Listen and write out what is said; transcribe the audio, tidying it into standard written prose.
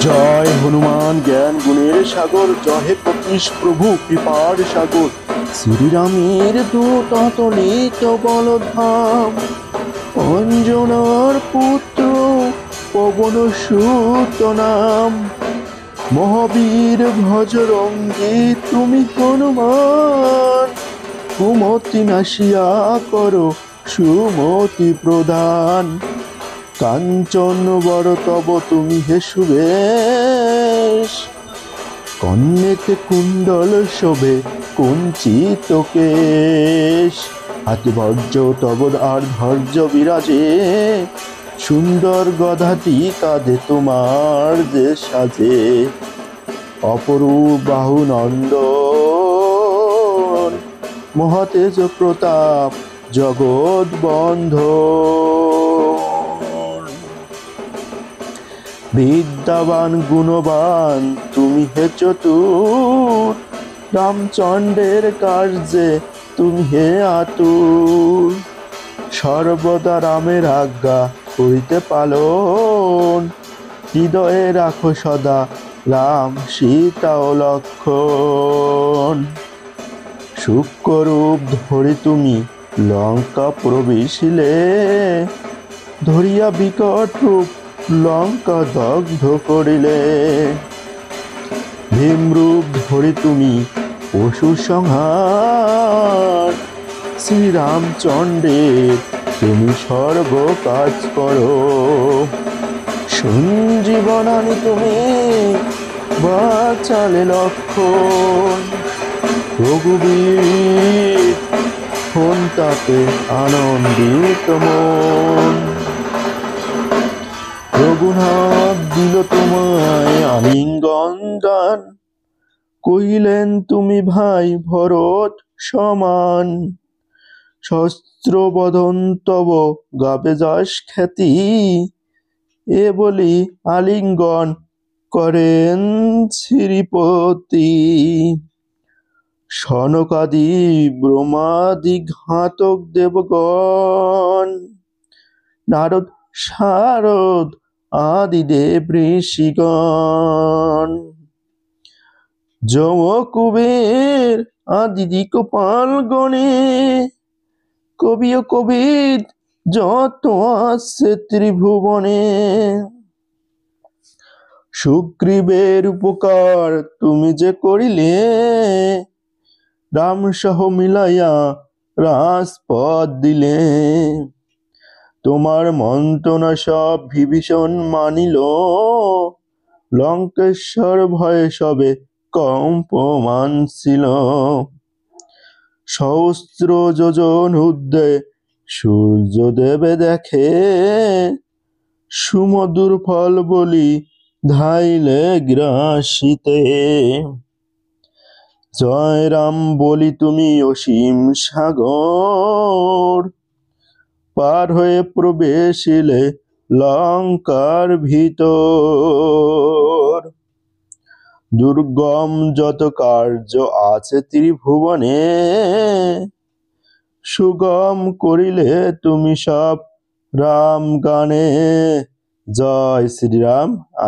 জয় হনুমান জ্ঞান গুণের সাগর, জয় হে কপীশ প্রভু কৃপার সাগর। শ্রীরামের দূত অতলিত বলধাম, অঞ্জনার পুত্র পবন সুত নাম। মহাবীর ভজরঙ্গী তুমি হনুমান, কুমতি নাশিয়া করো সুমতি প্রদান। কাঞ্চন বড় তব তুমি হে সুবেশ, কন্যেতে কুণ্ডল শোভে কুঞ্চিত কেশ। হাতি ভর্য তব আর ধৈর্য বিরাজে, সুন্দর গধাটি কাঁধে তোমার যে সাজে। অপরূপ বাহু নন্দন, মহাতেজ প্রতাপ জগৎ বন্ধন। বিদ্যাবান গুণবান তুমি হে চতুর, রামচন্দ্রের কার্যে তুমি হে আতুর। সর্বদা রামের আজ্ঞা করিতে পালন, হৃদয়ে রাখো সদা রাম সীতা ও লক্ষণ। সূক্ষ্মরূপ ধরি তুমি লঙ্কা প্রবেশিলে, ধরিয়া বিকট রূপ লঙ্কা দগ্ধ করিলে। ভীমরূপ ধরি তুমি পশু সংহার, শ্রীরামচন্দ্রের তুমি সর্ব কাজ করো। সঞ্জীবনানি তুমি বাঁচালে লক্ষণ, রঘুবীর তাতে আনন্দিত মন। রঘুনাথ দিল তোমায় আলিঙ্গন দান, কহিলেন তুমি ভাই ভরত সমান। শস্ত্রবদন তব গাবে যশ খ্যাতি, এ বলি আলিঙ্গন করেন শ্রীপতি। সনকাদি ব্রহ্মাদি ঘাতক দেবগণ, নারদ শারদ আদি দেব ঋষিগণ। যম কুবের আদি দিকপাল গণে, কবি ও কবিদ যত আছে ত্রিভুবনে। সুগ্রীবের উপকার তুমি যে করিলে, রাম সহ মিলাইয়া রাজপথ দিলে। তোমার মন্ত্রণা সব বিভীষণ মানিল, লঙ্কেশ্বর ভয়ে সবে কম্পমান ছিল। সহস্র যোজন ঊর্ধ্বে সূর্যদেবে দেখে, সুমধুর ফল বলি ধাইলে গ্রাসিতে। জয় রাম বলি তুমি অসীম সাগর, পার হয়ে প্রবেশিলে লঙ্কার ভিতর। দুর্গম যত কার্য আছে ত্রিভুবনে, সুগম করিলে তুমি সব রাম গানে। জয় শ্রীরাম।